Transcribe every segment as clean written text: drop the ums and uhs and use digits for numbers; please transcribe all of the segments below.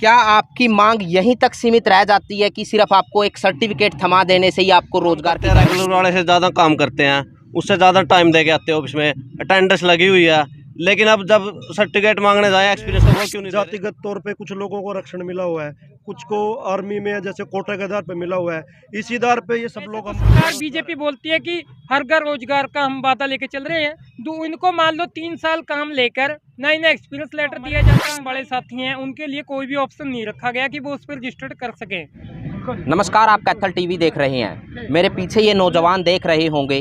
क्या आपकी मांग यहीं तक सीमित रह जाती है कि सिर्फ आपको एक सर्टिफिकेट थमा देने से ही आपको रोजगार करते हैं, रेगुलर वाले से ज़्यादा काम करते हैं, उससे ज़्यादा टाइम दे के आते हैं ऑफिस में, अटेंडेंस लगी हुई है, लेकिन अब जब सर्टिफिकेट मांगने जाए एक्सपीरियंस तो वो क्यों नहीं दे रहे? जातिगत तौर पे कुछ लोगों को आरक्षण मिला हुआ है, कुछ को आर्मी में जैसे कोटा के आधार पे मिला हुआ है, इसी आधार पे ये सब लोग सरकार बीजेपी बोलती है कि हर घर रोजगार का हम वादा लेके चल रहे हैं। इनको मान लो 3 साल काम लेकर नए नए एक्सपीरियंस लेटर दिया जाता है। बड़े साथी हैं, उनके लिए कोई भी ऑप्शन नहीं रखा गया कि वो उस पर रजिस्टर्ड कर सकें। नमस्कार, आप कैथल टीवी देख रहे हैं। मेरे पीछे ये नौजवान देख रहे होंगे।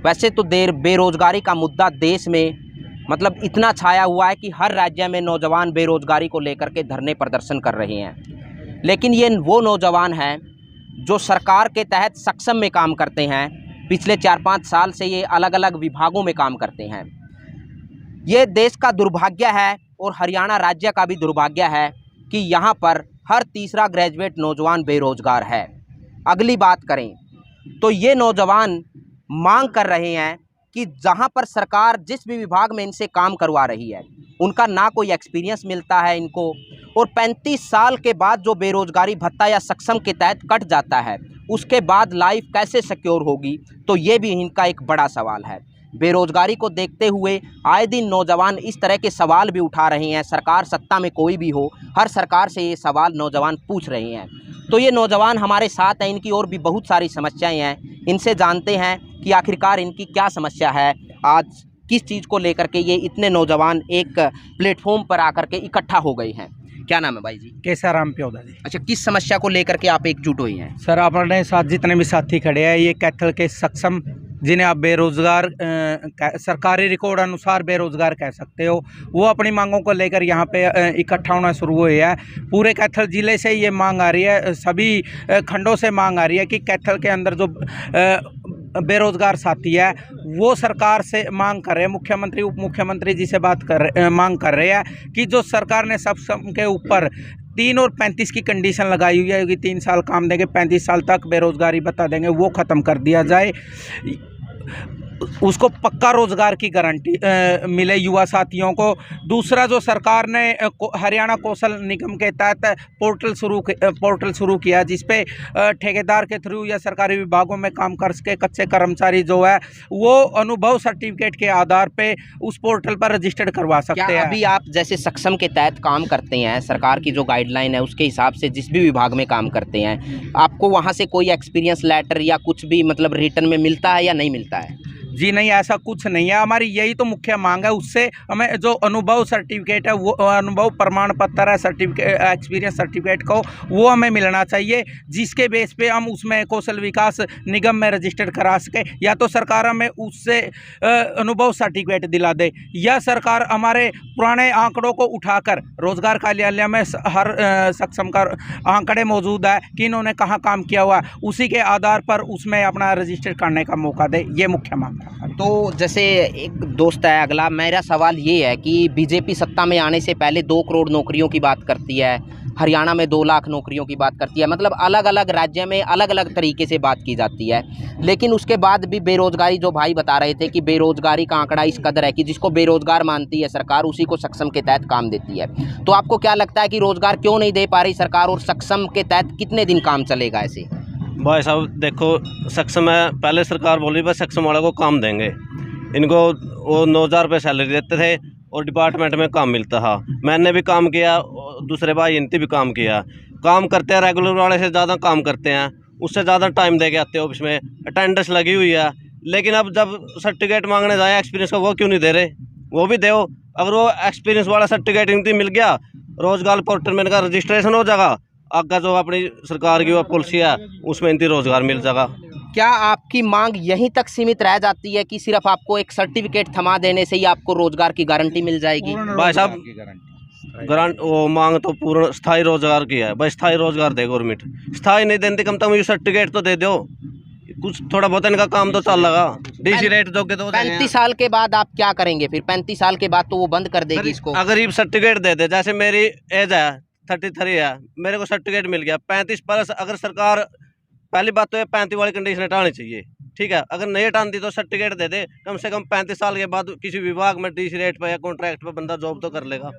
वैसे तो बेरोजगारी का मुद्दा देश में मतलब इतना छाया हुआ है कि हर राज्य में नौजवान बेरोजगारी को लेकर के धरने प्रदर्शन कर रहे हैं, लेकिन ये वो नौजवान हैं जो सरकार के तहत सक्षम में काम करते हैं। पिछले 4-5 साल से ये अलग अलग विभागों में काम करते हैं। ये देश का दुर्भाग्य है और हरियाणा राज्य का भी दुर्भाग्य है कि यहाँ पर हर तीसरा ग्रेजुएट नौजवान बेरोजगार है। अगली बात करें तो ये नौजवान मांग कर रहे हैं कि जहाँ पर सरकार जिस भी विभाग में इनसे काम करवा रही है उनका ना कोई एक्सपीरियंस मिलता है इनको, और 35 साल के बाद जो बेरोजगारी भत्ता या सक्षम के तहत कट जाता है उसके बाद लाइफ कैसे सिक्योर होगी, तो ये भी इनका एक बड़ा सवाल है। बेरोजगारी को देखते हुए आए दिन नौजवान इस तरह के सवाल भी उठा रहे हैं। सरकार सत्ता में कोई भी हो, हर सरकार से ये सवाल नौजवान पूछ रहे हैं। तो ये नौजवान हमारे साथ हैं, इनकी और भी बहुत सारी समस्याएं हैं। इनसे जानते हैं कि आखिरकार इनकी क्या समस्या है, आज किस चीज़ को लेकर के ये इतने नौजवान एक प्लेटफॉर्म पर आकर के इकट्ठा हो गए हैं। क्या नाम है भाई जी? केसाराम प्योदा जी। अच्छा, किस समस्या को लेकर के आप एकजुट हुए हैं? सर, अपने साथ जितने भी साथी खड़े हैं, ये कैथल के सक्षम जिन्हें आप बेरोजगार सरकारी रिकॉर्ड अनुसार बेरोजगार कह सकते हो, वो अपनी मांगों को लेकर यहाँ पे इकट्ठा होना शुरू हुए हैं। पूरे कैथल ज़िले से ये मांग आ रही है, सभी खंडों से मांग आ रही है कि कैथल के अंदर जो बेरोजगार साथी है वो सरकार से मांग कर रहे हैं, मुख्यमंत्री उप मुख्यमंत्री जी से मांग कर रहे हैं कि जो सरकार ने सक्षम के ऊपर 3 और 35 की कंडीशन लगाई हुई है कि 3 साल काम देंगे, 35 साल तक बेरोजगारी बता देंगे, वो ख़त्म कर दिया जाए। उसको पक्का रोजगार की गारंटी मिले युवा साथियों को। दूसरा, जो सरकार ने हरियाणा कौशल निगम के तहत पोर्टल शुरू किया जिसपे ठेकेदार के थ्रू या सरकारी विभागों में काम कर सके कच्चे कर्मचारी जो है वो अनुभव सर्टिफिकेट के आधार पे उस पोर्टल पर रजिस्टर्ड करवा सकते हैं। अभी आप जैसे सक्षम के तहत काम करते हैं, सरकार की जो गाइडलाइन है उसके हिसाब से जिस भी विभाग में काम करते हैं, आपको वहाँ से कोई एक्सपीरियंस लेटर या कुछ भी मतलब रिटर्न में मिलता है या नहीं मिलता है? जी नहीं, ऐसा कुछ नहीं है। हमारी यही तो मुख्य मांग है, उससे हमें जो अनुभव सर्टिफिकेट है, वो अनुभव प्रमाण पत्र है, सर्टिफिकेट एक्सपीरियंस सर्टिफिकेट को वो हमें मिलना चाहिए, जिसके बेस पे हम उसमें कौशल विकास निगम में रजिस्टर्ड करा सके। या तो सरकार हमें उससे अनुभव सर्टिफिकेट दिला दे, या सरकार हमारे पुराने आंकड़ों को उठाकर रोजगार कार्यालय में हर सक्षम का आंकड़े मौजूद है कि इन्होंने कहाँ काम किया हुआ, उसी के आधार पर उसमें अपना रजिस्टर करने का मौका दे। ये मुख्य मांग। तो जैसे एक दोस्त है अगला, मेरा सवाल ये है कि बीजेपी सत्ता में आने से पहले 2 करोड़ नौकरियों की बात करती है, हरियाणा में 2 लाख नौकरियों की बात करती है, मतलब अलग अलग राज्य में अलग अलग तरीके से बात की जाती है। लेकिन उसके बाद भी बेरोजगारी, जो भाई बता रहे थे कि बेरोजगारी का आंकड़ा इस कदर है कि जिसको बेरोजगार मानती है सरकार उसी को सक्षम के तहत काम देती है। तो आपको क्या लगता है कि रोजगार क्यों नहीं दे पा रही सरकार, और सक्षम के तहत कितने दिन काम चलेगा ऐसे? भाई साहब देखो, सक्षम है, पहले सरकार बोली बस सक्षम वाले को काम देंगे, इनको वो 9,000 रुपये सैलरी देते थे और डिपार्टमेंट में काम मिलता था। मैंने भी काम किया, दूसरे भाई इनती भी काम किया, काम करते हैं, रेगुलर वाले से ज़्यादा काम करते हैं, उससे ज़्यादा टाइम दे के आते हैं ऑफिस में, अटेंडेंस लगी हुई है, लेकिन अब जब सर्टिफिकेट मांगने जाए एक्सपीरियंस का, वो क्यों नहीं दे रहे? वो भी दो। अगर वो एक्सपीरियंस वाला सर्टिफिकेट इनती मिल गया, रोजगार पोर्टल में इनका रजिस्ट्रेशन हो जाएगा, आगे जो अपनी सरकार की वो पॉलिसी है उसमें इनती रोजगार मिल जाएगा। क्या आपकी मांग यहीं तक सीमित रह जाती है कि सिर्फ आपको एक सर्टिफिकेट थमा देने से ही आपको रोजगार की गारंटी मिल जाएगी? भाई साहब, वो मांग तो पूर्ण स्थायी रोजगार की है। भाई स्थायी रोजगार दे गवर्नमेंट, स्थायी नहीं देती, कम से कम ये सर्टिफिकेट तो दे दो, कुछ थोड़ा बहुत इनका काम तो चल लगा। डीसी रेट दोगे तो 35 साल के बाद आप क्या करेंगे फिर? 35 साल के बाद तो वो बंद कर देगी इसको। अगर ये सर्टिफिकेट दे दे, जैसे मेरी एज है 33 है, मेरे को सर्टिफिकेट मिल गया 35 प्लस, अगर सरकार, पहली बात तो ये 35 वाली कंडीशन हटानी चाहिए, ठीक है। अगर नहीं हटाती तो सर्टिफिकेट दे दे, कम से कम 35 साल के बाद किसी विभाग में डीसी रेट पर या कॉन्ट्रैक्ट पर बंदा जॉब तो कर लेगा।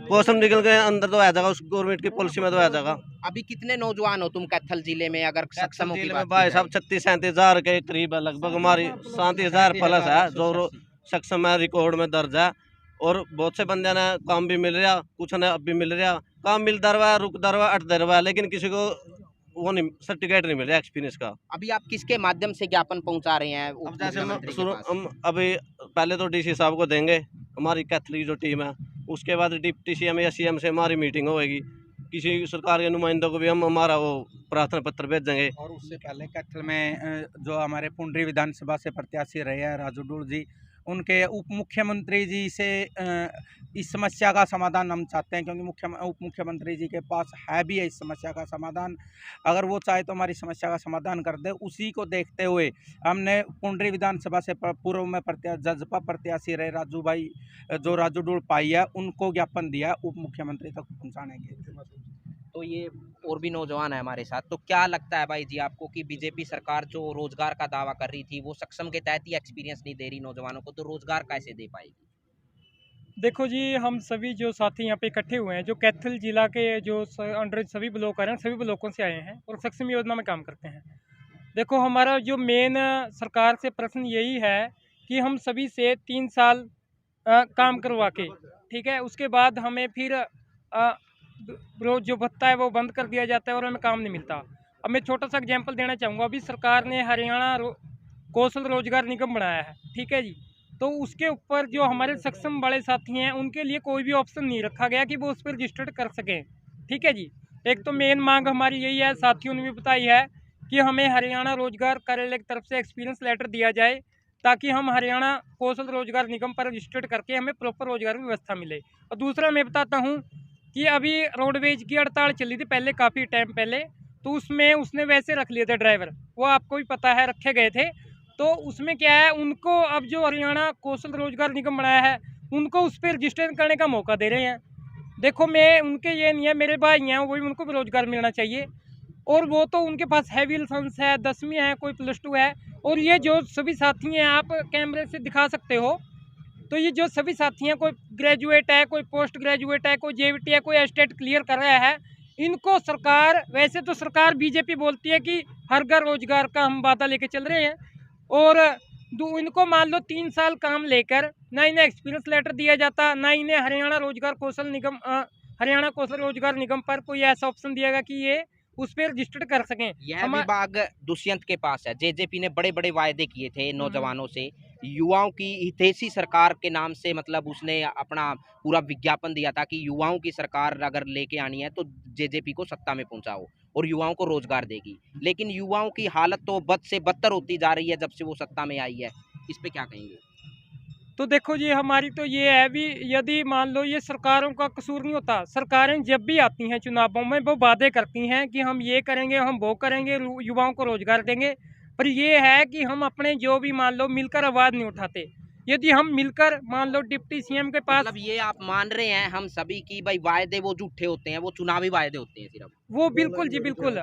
कौशल निकल के अंदर तो आ जाएगा, उस गवर्नमेंट की पॉलिसी में तो आ जाएगा। अभी कितने नौजवान हो तुम कैथल जिले में, अगर सक्षमों की जिले बात में की भाई जाए? साहब 36-37 हज़ार के करीब है लगभग, हमारी 37,000 प्लस है जो सक्षम है, रिकॉर्ड में दर्ज है। और बहुत से बंदे ने काम भी मिल रहा, कुछ ने अब भी मिल रहा, काम मिलता रहा, रुकता रहा, अटता रहा, लेकिन किसी को वो नहीं, सर्टिफिकेट नहीं मिल रहा एक्सपीरियंस का। अभी आप किसके माध्यम से ज्ञापन पहुंचा रहे हैं अब जैसे मुख्यमंत्री के पास? हम अभी पहले तो डीसी साहब को देंगे, हमारी कैथलिक जो टीम है, उसके बाद डिप्टी सीएम या सीएम से हमारी मीटिंग होएगी, किसी सरकार के नुमाइंदों को भी हम हमारा वो प्रार्थना पत्र भेज देंगे। और उससे पहले कैथल में जो हमारे पुंडरी विधानसभा से प्रत्याशी रहे हैं राजू डूल जी, उनके उप मुख्यमंत्री जी से इस समस्या का समाधान हम चाहते हैं, क्योंकि उप मुख्यमंत्री जी के पास है भी है इस समस्या का समाधान। अगर वो चाहे तो हमारी समस्या का समाधान कर दे। उसी को देखते हुए हमने पुंडरी विधानसभा से पूर्व में जजपा प्रत्याशी रहे राजू भाई, जो राजू डूल पाई है, उनको ज्ञापन दिया उप मुख्यमंत्री तक पहुँचाने के। तो ये और भी नौजवान है हमारे साथ, तो क्या लगता है भाई जी आपको कि बीजेपी सरकार जो रोजगार का दावा कर रही थी वो सक्षम के तहत ही एक्सपीरियंस नहीं दे रही नौजवानों को, तो रोजगार कैसे दे पाएगी? देखो जी, हम सभी जो साथी यहाँ पे इकट्ठे हुए हैं, जो कैथल जिला के जो अंडर सभी ब्लॉक आ रहे हैं, सभी ब्लॉकों से आए हैं और सक्षम योजना में काम करते हैं। देखो, हमारा जो मेन सरकार से प्रश्न यही है कि हम सभी से 3 साल काम करवा के, ठीक है, उसके बाद हमें फिर रोज जो भत्ता है वो बंद कर दिया जाता है और हमें काम नहीं मिलता। अब मैं छोटा सा एग्जांपल देना चाहूँगा। अभी सरकार ने हरियाणा कौशल रोजगार निगम बनाया है, ठीक है जी, तो उसके ऊपर जो हमारे सक्षम वाले साथी हैं उनके लिए कोई भी ऑप्शन नहीं रखा गया कि वो उस पर रजिस्टर्ड कर सकें, ठीक है जी। एक तो मेन मांग हमारी यही है, साथियों ने भी बताई है, कि हमें हरियाणा रोजगार कार्यालय की तरफ से एक्सपीरियंस लेटर दिया जाए, ताकि हम हरियाणा कौशल रोजगार निगम पर रजिस्टर्ड करके हमें प्रॉपर रोजगार की व्यवस्था मिले। और दूसरा मैं बताता हूँ कि अभी रोडवेज की हड़ताल चली थी पहले, काफ़ी टाइम पहले, तो उसमें उसने वैसे रख लिए थे ड्राइवर, वो आपको भी पता है, रखे गए थे। तो उसमें क्या है, उनको अब जो हरियाणा कौशल रोजगार निगम बनाया है उनको उस पर रजिस्ट्रेशन करने का मौका दे रहे हैं। देखो, मैं उनके ये नहीं है, मेरे भाई हैं वही, उनको भी रोजगार मिलना चाहिए। और वो तो उनके पास हैवी लाइसेंस है, 10वीं है, कोई +2 है। और ये जो सभी साथी हैं, आप कैमरे से दिखा सकते हो, तो ये जो सभी साथी हैं, कोई ग्रेजुएट है, कोई पोस्ट ग्रेजुएट है, कोई जेवीटी है, कोई एस्टेट क्लियर कर रहा है। इनको सरकार, वैसे तो सरकार बीजेपी बोलती है कि हर घर रोजगार का हम वादा लेके चल रहे हैं, और इनको मान लो 3 साल काम लेकर ना इन्हें एक्सपीरियंस लेटर दिया जाता, ना इन्हें हरियाणा कौशल रोजगार निगम पर कोई ऐसा ऑप्शन दिएगा कि ये उस पर रजिस्टर्ड कर सकें। यह विभाग दुष्यंत के पास है। जेजेपी ने बड़े बड़े वायदे किए थे नौजवानों से, युवाओं की हितैषी सरकार के नाम से, मतलब उसने अपना पूरा विज्ञापन दिया था कि युवाओं की सरकार अगर लेके आनी है तो जेजेपी को सत्ता में पहुंचाओ और युवाओं को रोजगार देगी। लेकिन युवाओं की हालत तो बद से बदतर होती जा रही है जब से वो सत्ता में आई है, इस पे क्या कहेंगे? तो देखो जी, हमारी तो ये है भी, यदि मान लो ये सरकारों का कसूर नहीं होता, सरकारें जब भी आती हैं चुनावों में वो वादे करती हैं कि हम ये करेंगे, हम वो करेंगे, युवाओं को रोजगार देंगे, पर ये है कि हम अपने जो भी मान लो मिलकर आवाज़ नहीं उठाते। यदि हम मिलकर मान लो डिप्टी सीएम के पास, मतलब ये आप मान रहे हैं हम सभी की भाई वायदे वो झूठे होते हैं, वो चुनावी वायदे होते हैं सिर्फ? वो बिल्कुल जी, बिल्कुल।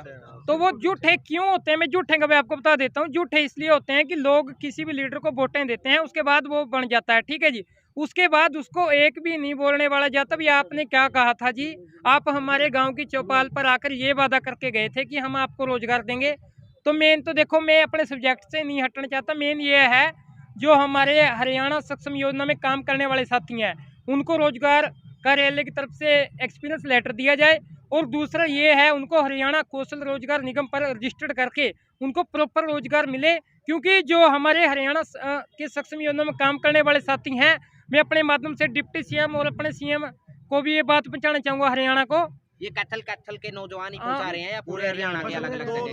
तो वो झूठे क्यों होते हैं, मैं झूठे का मैं आपको बता देता हूँ। झूठे इसलिए होते हैं कि लोग किसी भी लीडर को वोटें देते हैं, उसके बाद वो बन जाता है, ठीक है जी, उसके बाद उसको एक भी नहीं बोलने वाला जाता भी आपने क्या कहा था जी, आप हमारे गांव की चौपाल पर आकर ये वादा करके गए थे कि हम आपको रोजगार देंगे। तो मेन तो देखो, मैं अपने सब्जेक्ट से नहीं हटना चाहता, मेन ये है जो हमारे हरियाणा सक्षम योजना में काम करने वाले साथी हैं उनको रोजगार कार्यालय की तरफ से एक्सपीरियंस लेटर दिया जाए, और दूसरा ये है उनको हरियाणा कौशल रोजगार निगम पर रजिस्टर्ड करके उनको प्रॉपर रोजगार मिले। क्योंकि जो हमारे हरियाणा के सक्षम योजना में काम करने वाले साथी हैं, मैं अपने माध्यम से डिप्टी सीएम और अपने सीएम को भी ये बात पहुंचाना चाहूँगा हरियाणा को। ये कैथल के नौजवान ही पहुंचा रहे हैं या पूरे हरियाणा के अलग अलग जगह?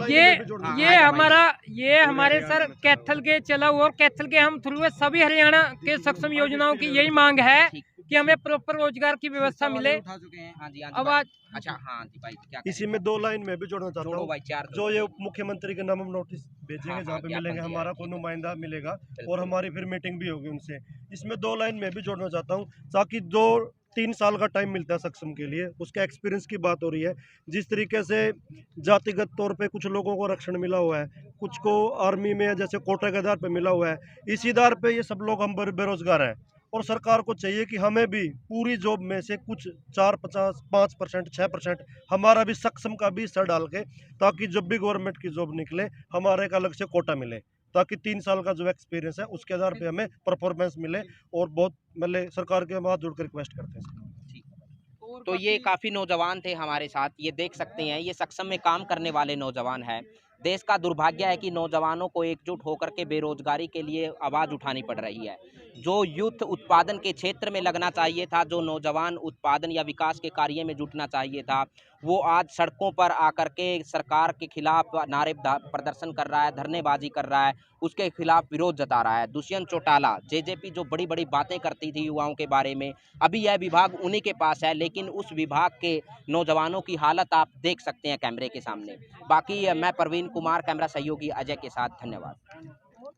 ये हमारे सर कैथल के चला हुआ, और कैथल के हम थ्रू है, सभी हरियाणा के सक्षम योजनाओं की यही मांग है कि हमें प्रॉपर रोजगार की व्यवस्था मिले। हाँ जी, अब आज अच्छा, हाँ जी भाई, क्या इसी में 2 लाइन में भी जोड़ना चाहता जोड़ो हूँ। भाई, 4 जो ये उप मुख्यमंत्री के नाम हम नोटिस भेजेंगे, हाँ, जहाँ पे ज्ञापन मिलेंगे, दिया हमारा है, कोई ठीक है। नुमाइंदा मिलेगा बिल्कुल। और हमारी फिर मीटिंग भी होगी उनसे। इसमें 2 लाइन में भी जोड़ना चाहता हूँ, ताकि जो 3 साल का टाइम मिलता है सक्षम के लिए, उसका एक्सपीरियंस की बात हो रही है। जिस तरीके से जातिगत तौर पे कुछ लोगों को आरक्षण मिला हुआ है, कुछ को आर्मी में जैसे कोटा के आधार पे मिला हुआ है, इसी आधार पे ये सब लोग हम बेरोजगार हैं। और सरकार को चाहिए कि हमें भी पूरी जॉब में से कुछ 4-5% 6% हमारा भी सक्षम का भी हिस्सा डाल के, ताकि जब भी गवर्नमेंट की जॉब निकले हमारे एक अलग से कोटा मिले, ताकि 3 साल का जो एक्सपीरियंस है उसके आधार पे हमें परफॉर्मेंस मिले। और बहुत मतलब सरकार के हम हाथ जोड़ कर रिक्वेस्ट करते हैं। तो ये काफ़ी नौजवान थे हमारे साथ, ये देख सकते हैं, ये सक्षम में काम करने वाले नौजवान हैं। देश का दुर्भाग्य है कि नौजवानों को एकजुट होकर के बेरोजगारी के लिए आवाज़ उठानी पड़ रही है। जो यूथ उत्पादन के क्षेत्र में लगना चाहिए था, जो नौजवान उत्पादन या विकास के कार्य में जुटना चाहिए था, वो आज सड़कों पर आकर के सरकार के खिलाफ नारे प्रदर्शन कर रहा है, धरनेबाजी कर रहा है, उसके खिलाफ विरोध जता रहा है। दुष्यंत चौटाला जेजेपी जो बड़ी बड़ी बातें करती थी युवाओं के बारे में, अभी यह विभाग उन्हीं के पास है, लेकिन उस विभाग के नौजवानों की हालत आप देख सकते हैं कैमरे के सामने। बाकी मैं प्रवीण कुमार, कैमरा सहयोगी अजय के साथ, धन्यवाद।